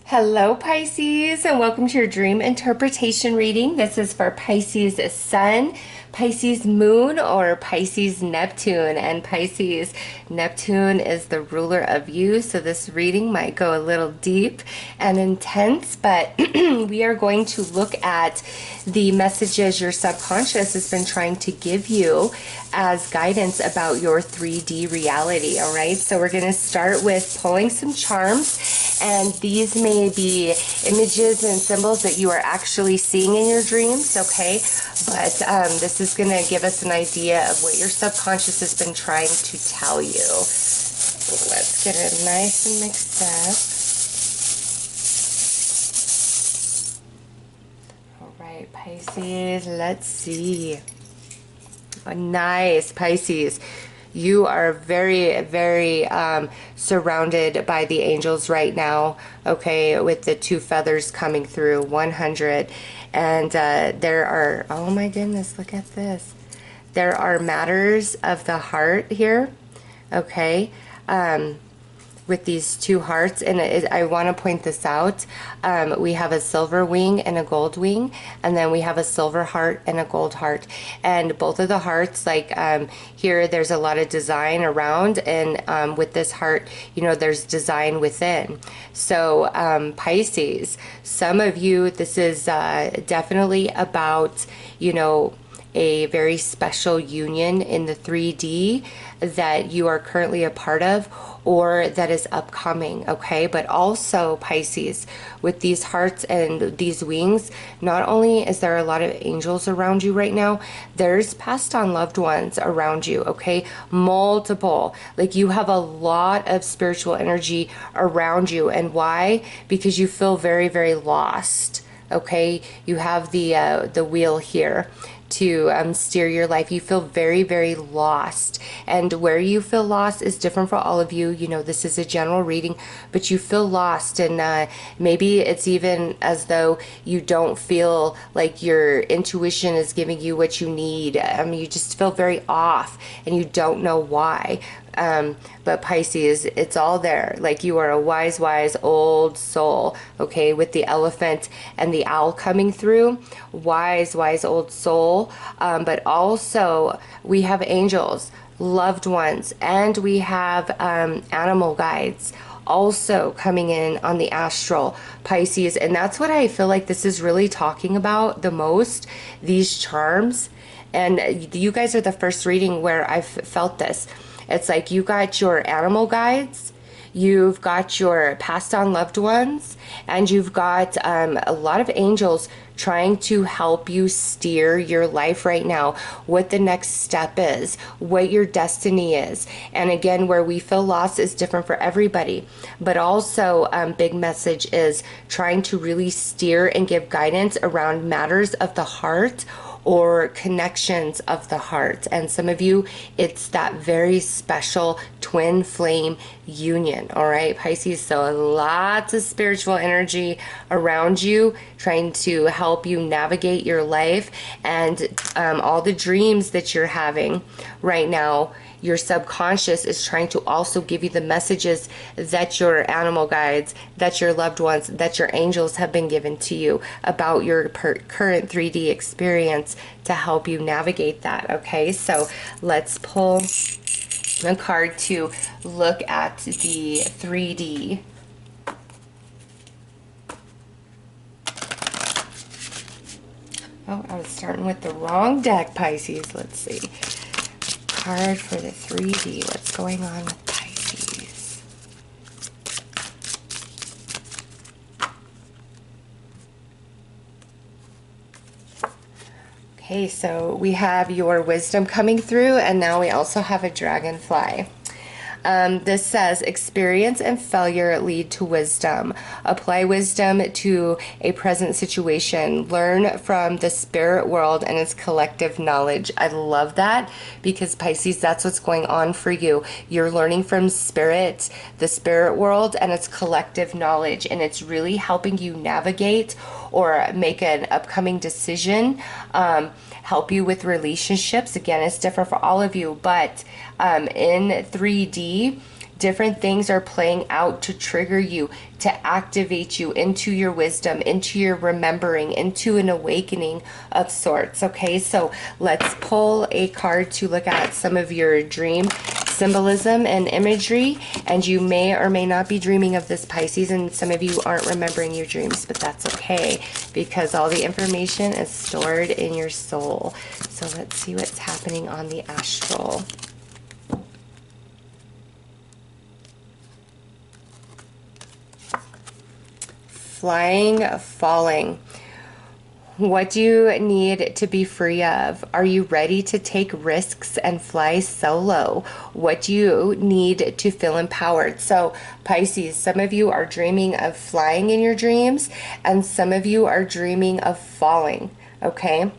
Hello, Pisces, and welcome to your dream interpretation reading. This is for Pisces Sun, Pisces Moon, or Pisces Neptune. And Pisces Neptune is the ruler of you, so this reading might go a little deep and intense, but we are going to look at the messages your subconscious has been trying to give you as guidance about your 3D reality. All right, so we're going to start with pulling some charms, and these may be images and symbols that you are actually seeing in your dreams. Okay, but this is going to give us an idea of what your subconscious has been trying to tell you. Let's get it nice and mixed up. All right, Pisces, let's see. Oh, nice, Pisces. You are very, very surrounded by the angels right now, okay, with the two feathers coming through, 100. And there are, oh my goodness, look at this. There are matters of the heart here, okay, with these two hearts. And I want to point this out. We have a silver wing and a gold wing, and then we have a silver heart and a gold heart. And both of the hearts, like here, there's a lot of design around, and with this heart, you know, there's design within. So Pisces, some of you, this is definitely about, you know, a very special union in the 3D that you are currently a part of, or that is upcoming, okay? But also, Pisces, with these hearts and these wings, not only is there a lot of angels around you right now, there's passed on loved ones around you, okay? Multiple. Like, you have a lot of spiritual energy around you. And why? Because you feel very, very lost, okay? You have the wheel here to steer your life. You feel very, very lost, and where you feel lost is different for all of you. You know, this is a general reading, but you feel lost, and maybe it's even as though you don't feel like your intuition is giving you what you need. You just feel very off, and you don't know why. But Pisces, it's all there. Like, you are a wise, wise old soul, okay, with the elephant and the owl coming through. Wise, wise old soul. But also, we have angels, loved ones, and we have animal guides also coming in on the astral, Pisces. And that's what I feel like this is really talking about the most, these charms. And you guys are the first reading where I've felt this. It's like you got your animal guides, you've got your passed on loved ones, and you've got a lot of angels trying to help you steer your life right now, what the next step is, what your destiny is. And again, where we feel lost is different for everybody. But also, big message is trying to really steer and give guidance around matters of the heart, or connections of the heart. And some of you, it's that very special twin flame union. All right, Pisces. So lots of spiritual energy around you, trying to help you navigate your life, and all the dreams that you're having right now. Your subconscious is trying to also give you the messages that your animal guides, that your loved ones, that your angels have been given to you about your current 3D experience to help you navigate that. Okay, so let's pull a card to look at the 3D. Oh, I was starting with the wrong deck, Pisces. Let's see. Card for the 3D. What's going on with Pisces? Okay, so we have your wisdom coming through, and now we also have a dragonfly. This says, experience and failure lead to wisdom. Apply wisdom to a present situation. Learn from the spirit world and its collective knowledge. I love that, because Pisces, that's what's going on for you. You're learning from spirit, the spirit world, and its collective knowledge, and it's really helping you navigate or make an upcoming decision. Help you with relationships. Again, it's different for all of you, but in 3D, Different things are playing out to trigger you, to activate you into your wisdom, into your remembering, into an awakening of sorts. Okay, so let's pull a card to look at some of your dream symbolism and imagery. And you may or may not be dreaming of this, Pisces, and some of you aren't remembering your dreams, but that's okay, because all the information is stored in your soul. So let's see what's happening on the astral. Flying, falling. What do you need to be free of? Are you ready to take risks and fly solo? What do you need to feel empowered? So, Pisces, some of you are dreaming of flying in your dreams, and some of you are dreaming of falling, okay?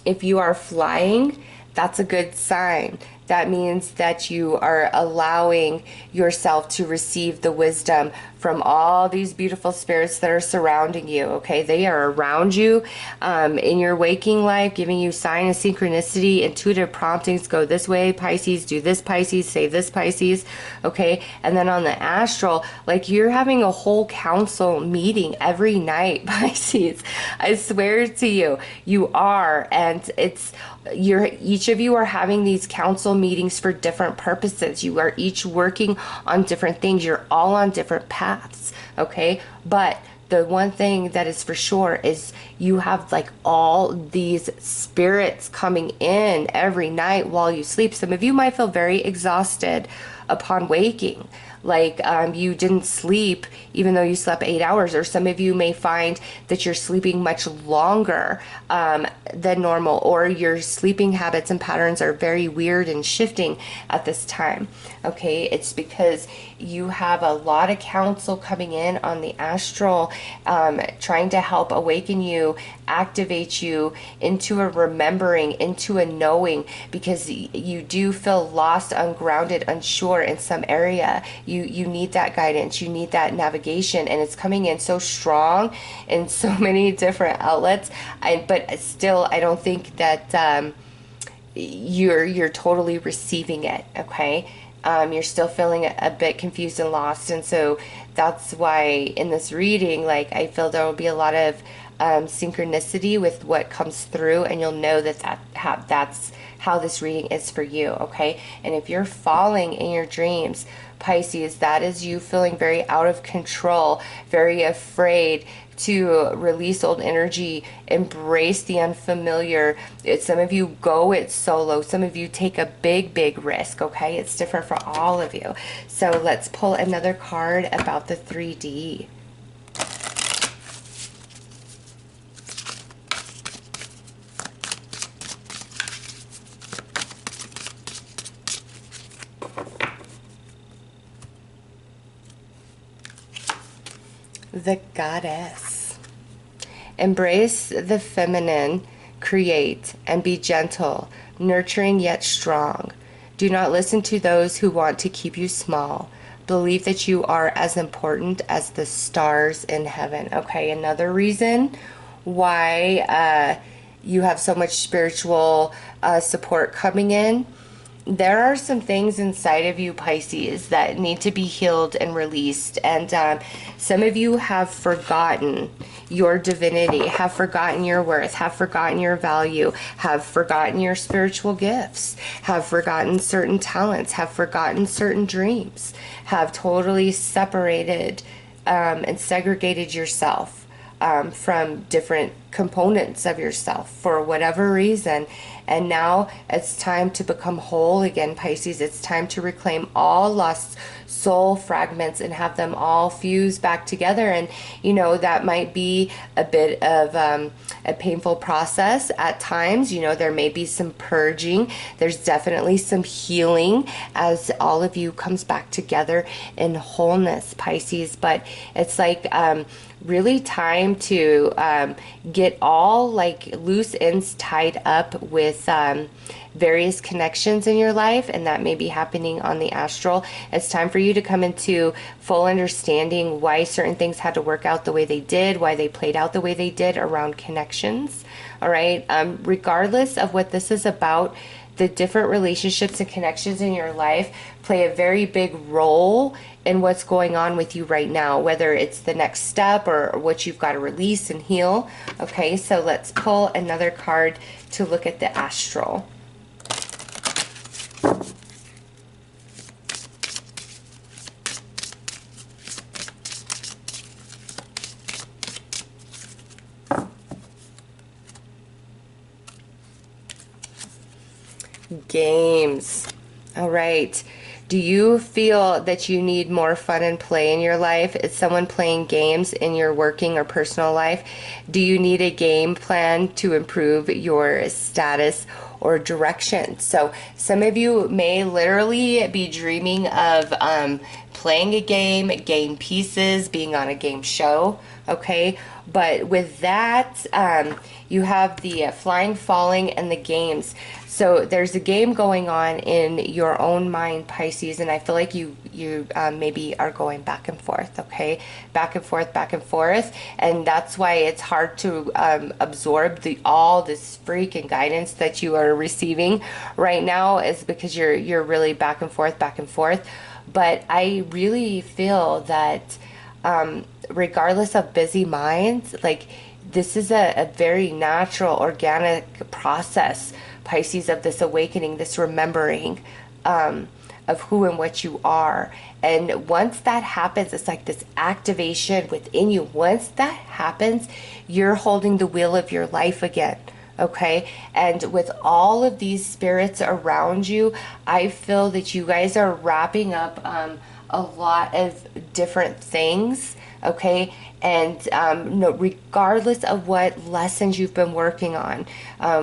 If you are flying, that's a good sign. That means that you are allowing yourself to receive the wisdom from all these beautiful spirits that are surrounding you, okay? They are around you in your waking life, giving you sign and synchronicity, intuitive promptings. Go this way, Pisces. Do this, Pisces. Say this, Pisces, okay? And then on the astral, like, you're having a whole council meeting every night, Pisces. I swear to you, you are. And it's, each of you are having these council meetings for different purposes. You are each working on different things. You're all on different paths, okay? But the one thing that is for sure is you have like all these spirits coming in every night while you sleep. Some of you might feel very exhausted upon waking, like you didn't sleep even though you slept 8 hours, or some of you may find that you're sleeping much longer than normal, or your sleeping habits and patterns are very weird and shifting at this time. Okay, it's because you have a lot of counsel coming in on the astral, trying to help awaken you, activate you into a remembering, into a knowing, because you do feel lost, ungrounded, unsure in some area. You need that guidance, you need that navigation, and it's coming in so strong in so many different outlets. But still, I don't think that you're totally receiving it, okay? You're still feeling a bit confused and lost, and so that's why in this reading, like, I feel there will be a lot of synchronicity with what comes through, and you'll know that's how this reading is for you, okay? And if you're falling in your dreams, Pisces, that is you feeling very out of control, very afraid to release old energy, embrace the unfamiliar. Some of you go it solo. Some of you take a big risk, okay? It's different for all of you. So let's pull another card about the 3D. The Goddess. Embrace the feminine, create, and be gentle, nurturing yet strong. Do not listen to those who want to keep you small. Believe that you are as important as the stars in heaven. Okay, another reason why you have so much spiritual support coming in. There are some things inside of you, Pisces, that need to be healed and released. And some of you have forgotten your divinity, have forgotten your worth, have forgotten your value, have forgotten your spiritual gifts, have forgotten certain talents, have forgotten certain dreams, have totally separated and segregated yourself from different components of yourself for whatever reason. And now it's time to become whole again, Pisces. It's time to reclaim all lost soul fragments and have them all fuse back together. And you know, that might be a bit of a painful process at times. You know, there may be some purging. There's definitely some healing as all of you comes back together in wholeness, Pisces. But it's like really time to get all like loose ends tied up with various connections in your life, and that may be happening on the astral. It's time for you to come into full understanding why certain things had to work out the way they did, why they played out the way they did around connections. All right, regardless of what this is about, the different relationships and connections in your life play a very big role in what's going on with you right now, whether it's the next step or what you've got to release and heal. Okay, so let's pull another card to look at the astral. Games. All right. Do you feel that you need more fun and play in your life? Is someone playing games in your working or personal life? Do you need a game plan to improve your status or direction? So some of you may literally be dreaming of playing a game pieces, being on a game show, okay? But with that, you have the flying, falling, and the games. So there's a game going on in your own mind, Pisces, and I feel like you maybe are going back and forth, okay? Back and forth, and that's why it's hard to absorb all this freaking guidance that you are receiving right now, is because you're really back and forth. But I really feel that regardless of busy minds, like this is a very natural, organic process, Pisces, of this awakening, this remembering of who and what you are. And once that happens, it's like this activation within you. Once that happens, you're holding the wheel of your life again. Okay, and with all of these spirits around you, I feel that you guys are wrapping up a lot of different things, okay? And no, regardless of what lessons you've been working on,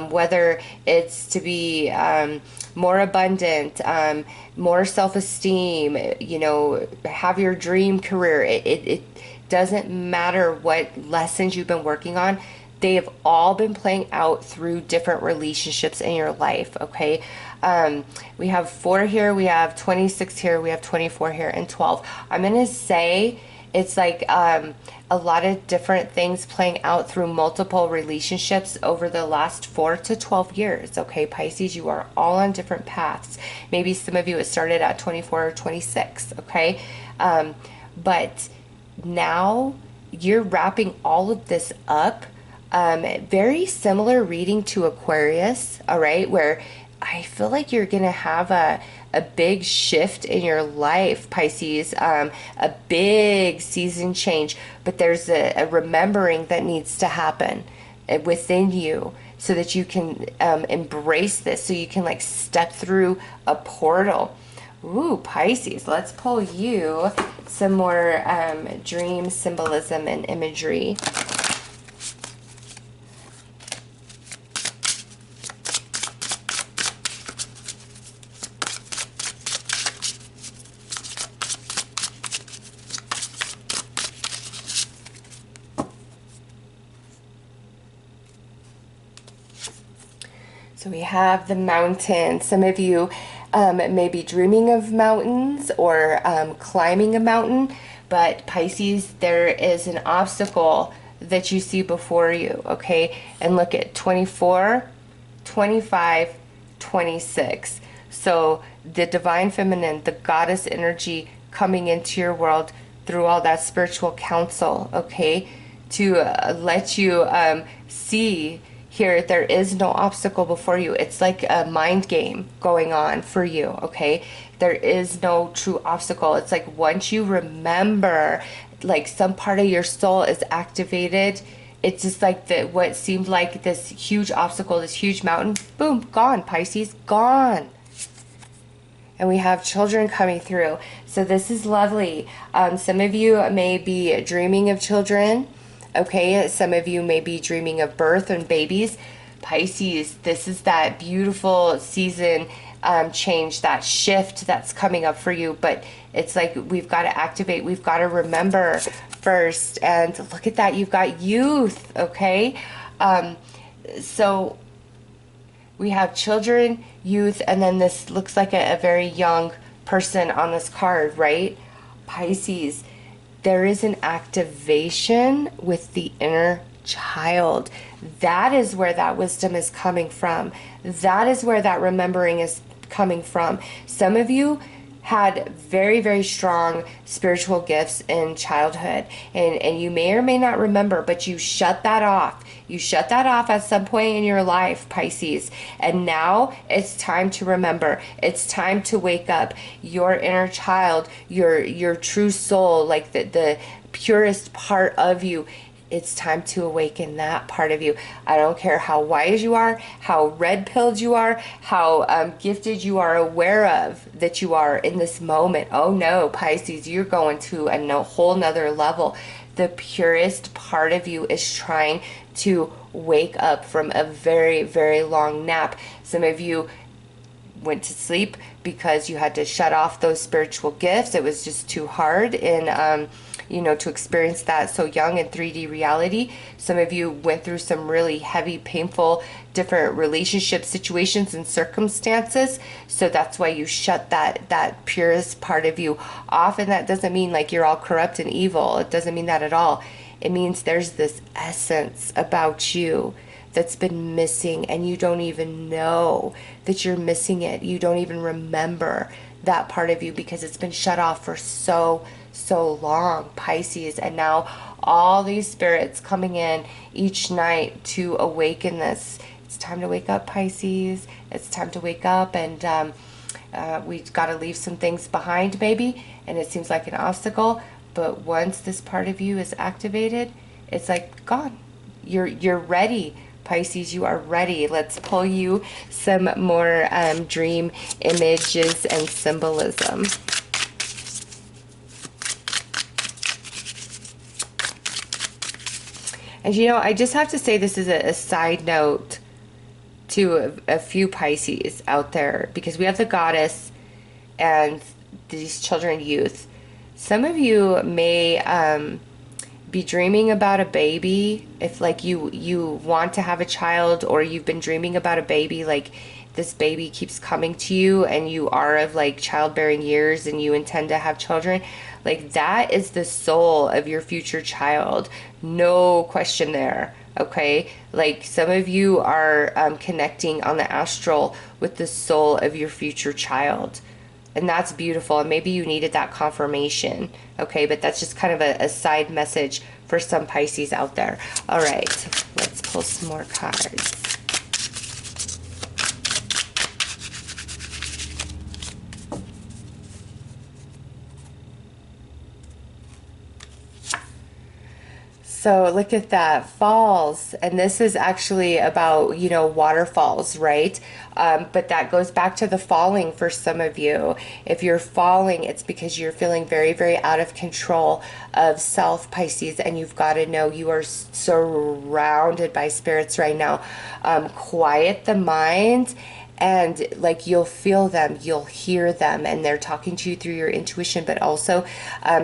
whether it's to be more abundant, more self-esteem, you know, have your dream career, it doesn't matter what lessons you've been working on. They have all been playing out through different relationships in your life, okay? We have 4 here, we have 26 here, we have 24 here, and 12. I'm going to say it's like a lot of different things playing out through multiple relationships over the last 4 to 12 years, okay, Pisces? You are all on different paths. Maybe some of you, it started at 24 or 26, okay? But now you're wrapping all of this up. Very similar reading to Aquarius, all right, where I feel like you're going to have a big shift in your life, Pisces, a big season change, but there's a remembering that needs to happen within you so that you can embrace this, so you can like step through a portal. Ooh, Pisces, let's pull you some more dream symbolism and imagery. So we have the mountain. Some of you may be dreaming of mountains or climbing a mountain, but Pisces, there is an obstacle that you see before you, okay? And look at 24, 25, 26. So the divine feminine, the goddess energy coming into your world through all that spiritual counsel, okay? To let you see here, there is no obstacle before you. It's like a mind game going on for you, okay? There is no true obstacle. It's like once you remember, like some part of your soul is activated, it's just like what seemed like this huge obstacle, this huge mountain, boom, gone, Pisces, gone. And we have children coming through. So this is lovely. Some of you may be dreaming of children. Okay, some of you may be dreaming of birth and babies. Pisces, this is that beautiful season change, that shift that's coming up for you. But it's like we've got to activate, we've got to remember first. And look at that, you've got youth, okay? So we have children, youth, and then this looks like a very young person on this card, right? Pisces, there is an activation with the inner child. That is where that wisdom is coming from. That is where that remembering is coming from. Some of you had very, very strong spiritual gifts in childhood, and you may or may not remember, but you shut that off. You shut that off at some point in your life, Pisces, and now it's time to remember. It's time to wake up. Your inner child, your true soul, like the purest part of you, it's time to awaken that part of you. I don't care how wise you are, how red-pilled you are, how gifted you are aware of that you are in this moment. Oh no, Pisces, you're going to a whole nother level. The purest part of you is trying to wake up from a very, very long nap. Some of you went to sleep because you had to shut off those spiritual gifts. It was just too hard in to experience that so young in 3D reality. Some of you went through some really heavy, painful, different relationship situations and circumstances. So that's why you shut that purest part of you off. And that doesn't mean like you're all corrupt and evil. It doesn't mean that at all. It means there's this essence about you that's been missing, and you don't even know that you're missing it. You don't even remember that part of you because it's been shut off for so long, Pisces. And now all these spirits coming in each night to awaken this. It's time to wake up, Pisces. It's time to wake up, and we've got to leave some things behind, maybe, and it seems like an obstacle, but once this part of you is activated, it's like gone. You're ready, Pisces. You are ready. Let's pull you some more dream images and symbolism. And I just have to say, this is a side note to a few Pisces out there, because we have the goddess and these children, youth. Some of you may be dreaming about a baby. If like you want to have a child, or you've been dreaming about a baby, like this baby keeps coming to you and you are of like childbearing years and you intend to have children, like that is the soul of your future child. No question there. Okay, like some of you are connecting on the astral with the soul of your future child. And that's beautiful. And maybe you needed that confirmation. Okay, but that's just kind of a side message for some Pisces out there. All right, let's pull some more cards. So look at that, falls. And this is actually about, waterfalls, right? But that goes back to the falling for some of you. If you're falling, it's because you're feeling very, very out of control of self, Pisces. And you've got to know you are surrounded by spirits right now. Quiet the mind. And like you'll feel them, you'll hear them, and they're talking to you through your intuition. But also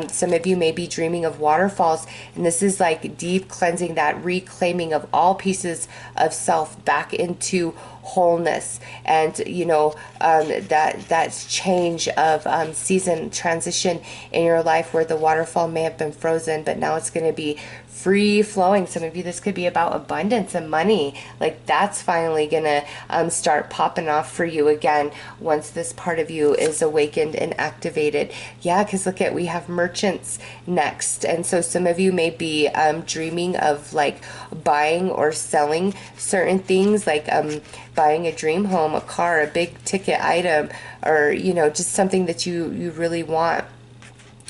some of you may be dreaming of waterfalls, and this is like deep cleansing, that reclaiming of all pieces of self back into wholeness. And that change of season transition in your life, where the waterfall may have been frozen, but now it's going to be free flowing. Some of you, this could be about abundance and money. Like that's finally gonna start popping off for you again once this part of you is awakened and activated. Yeah, because look at, we have merchants next. And so some of you may be dreaming of like buying or selling certain things, like buying a dream home, a car, a big ticket item, or just something that you really want.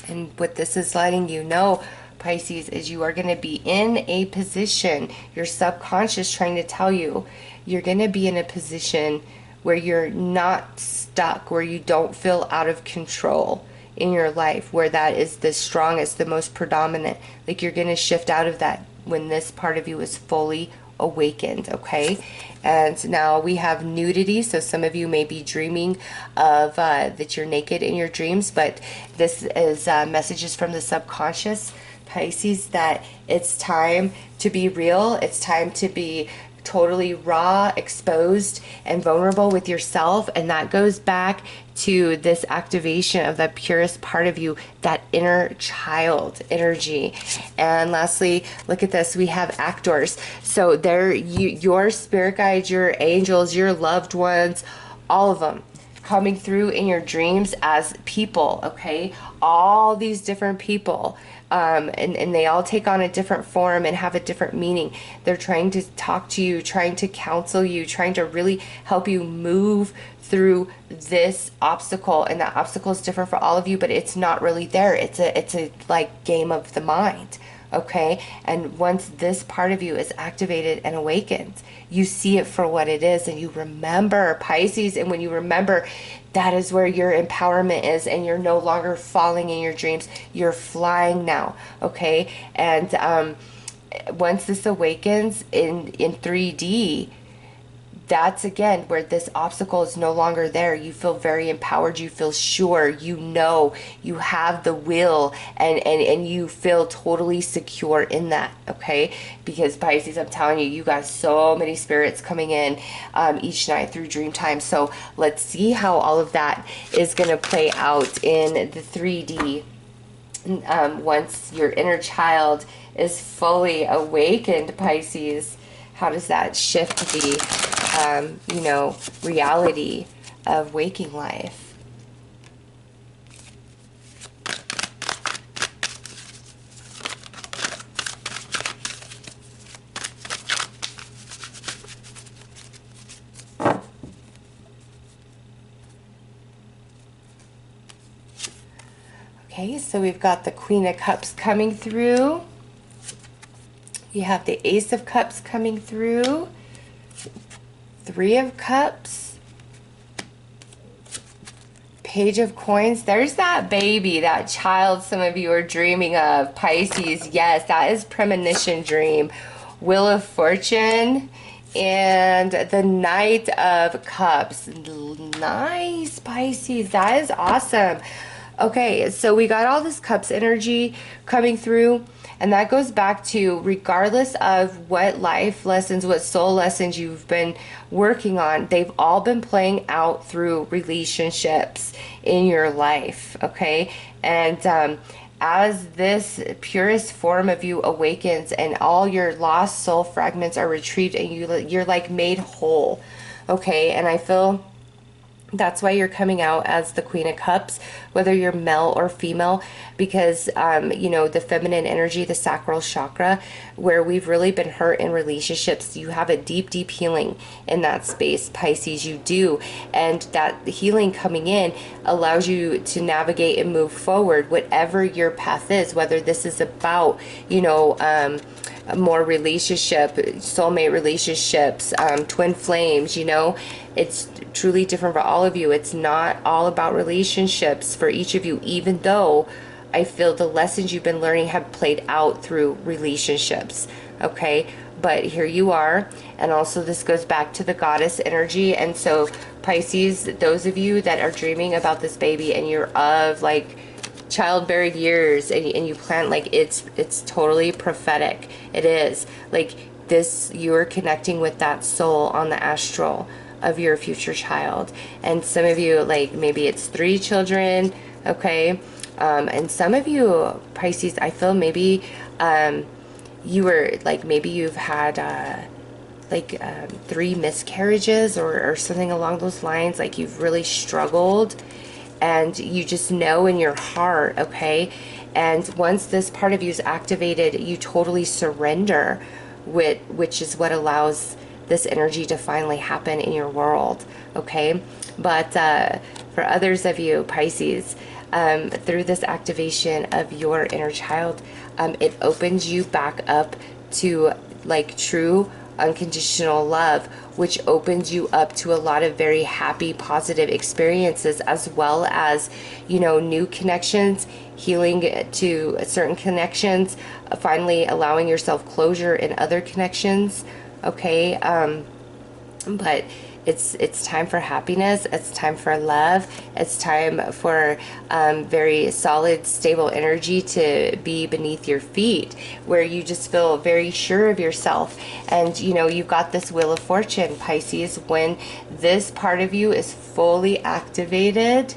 And what this is letting you know, Pisces, is you are going to be in a position, your subconscious trying to tell you, you're going to be in a position where you're not stuck, where you don't feel out of control in your life, where that is the strongest, the most predominant. Like you're going to shift out of that when this part of you is fully awakened. Okay. And now we have nudity. So some of you may be dreaming of that you're naked in your dreams, but this is messages from the subconscious, Pisces, that it's time to be real. It's time to be totally raw, exposed, and vulnerable with yourself. And that goes back to this activation of the purest part of you, that inner child energy. And lastly, look at this, we have actors. So they're your spirit guides, your angels, your loved ones, all of them coming through in your dreams as people, okay? All these different people. And they all take on a different form and have a different meaning. They're trying to talk to you, trying to counsel you, trying to really help you move through this obstacle. And that obstacle is different for all of you, but it's not really there. It's a like game of the mind. Okay, and once this part of you is activated and awakened, you see it for what it is, and you remember, Pisces. And when you remember, that is where your empowerment is, and you're no longer falling in your dreams, you're flying now. Okay, and once this awakens in 3D, that's again where this obstacle is no longer there. You feel very empowered, you feel sure, you know, you have the will, and you feel totally secure in that. Okay, because Pisces, I'm telling you, you got so many spirits coming in each night through dream time. So let's see how all of that is going to play out in the 3D once your inner child is fully awakened, Pisces. How does that shift the, you know, reality of waking life? Okay, so we've got the Queen of Cups coming through. You have the Ace of Cups coming through, Three of Cups, Page of Coins. There's that baby, that child some of you are dreaming of, Pisces. Yes, that is premonition dream. Wheel of Fortune and the Knight of Cups. Nice, Pisces. That is awesome. Okay, so we got all this Cups energy coming through. And that goes back to, regardless of what life lessons, what soul lessons you've been working on, they've all been playing out through relationships in your life, okay? And as this purest form of you awakens and all your lost soul fragments are retrieved and you're like made whole, okay? And I feel that's why you're coming out as the Queen of Cups, whether you're male or female, because, you know, the feminine energy, the sacral chakra, where we've really been hurt in relationships, you have a deep, deep healing in that space, Pisces, you do. And that healing coming in allows you to navigate and move forward, whatever your path is, whether this is about, you know, more relationship, soulmate relationships, twin flames, you know, it's truly different for all of you. It's not all about relationships for each of you, even though I feel the lessons you've been learning have played out through relationships, okay? But here you are, and also this goes back to the goddess energy. And so Pisces, those of you that are dreaming about this baby and you're of like childbearing years and you plan, like it's totally prophetic. It is like this, you're connecting with that soul on the astral of your future child. And some of you, like maybe it's 3 children, okay? And some of you, Pisces, I feel maybe you were like, maybe you've had 3 miscarriages or something along those lines. Like you've really struggled and you just know in your heart, okay? And once this part of you is activated, you totally surrender, which is what allows this energy to finally happen in your world, okay? But for others of you, Pisces, through this activation of your inner child, it opens you back up to like true unconditional love, which opens you up to a lot of very happy, positive experiences, as well as, you know, new connections, healing to certain connections, finally allowing yourself closure in other connections, okay? But It's time for happiness. It's time for love. It's time for very solid, stable energy to be beneath your feet, where you just feel very sure of yourself. And you know, you've got this Wheel of Fortune, Pisces. When this part of you is fully activated,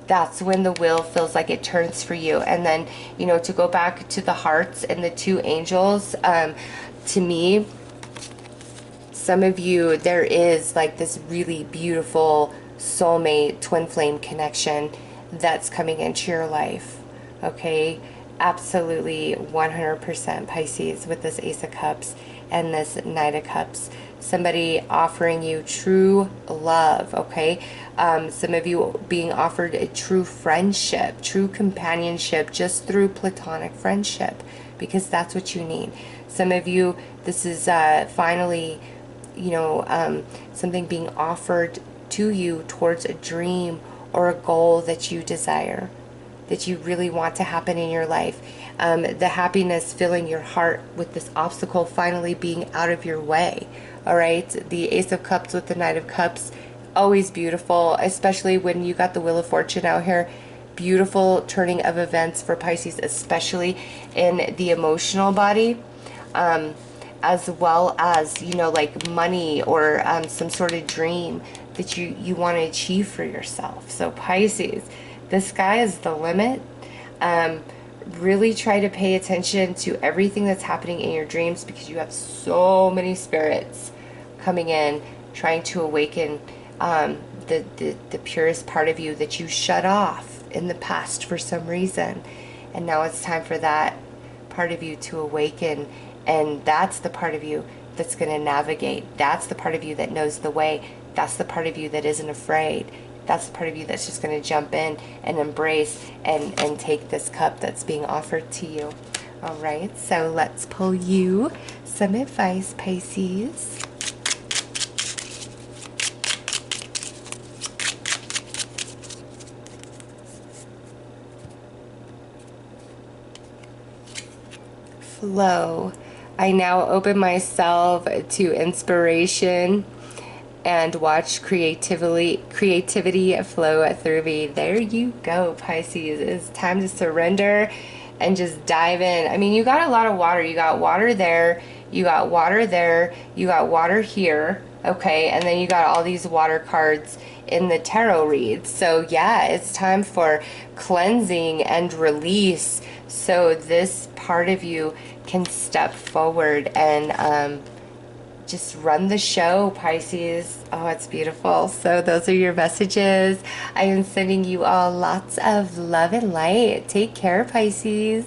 that's when the wheel feels like it turns for you. And then, you know, to go back to the hearts and the two angels, to me, some of you, there is like this really beautiful soulmate twin flame connection that's coming into your life. Okay, absolutely 100% Pisces with this Ace of Cups and this Knight of Cups. Somebody offering you true love, okay? Some of you being offered a true friendship, true companionship just through platonic friendship, because that's what you need. Some of you, this is finally, you know, something being offered to you towards a dream or a goal that you desire, that you really want to happen in your life. The happiness filling your heart with this obstacle finally being out of your way. All right, the Ace of Cups with the Knight of Cups, always beautiful, especially when you got the Wheel of Fortune out here. Beautiful turning of events for Pisces, especially in the emotional body, as well as, you know, like money or some sort of dream that you want to achieve for yourself. So Pisces, the sky is the limit. Really try to pay attention to everything that's happening in your dreams, because you have so many spirits coming in trying to awaken the purest part of you that you shut off in the past for some reason. And now it's time for that part of you to awaken, and that's the part of you that's going to navigate. That's the part of you that knows the way. That's the part of you that isn't afraid. That's the part of you that's just going to jump in and embrace and take this cup that's being offered to you. All right, so let's pull you some advice, Pisces. Flow. I now open myself to inspiration and watch creativity flow through me. There you go, Pisces. It's time to surrender and just dive in. I mean, you got a lot of water. You got water there, you got water there, you got water here, okay? And then you got all these water cards in the tarot reads. So yeah, it's time for cleansing and release, so this part of you can step forward and just run the show, Pisces. Oh, it's beautiful. So those are your messages. I am sending you all lots of love and light. Take care, Pisces.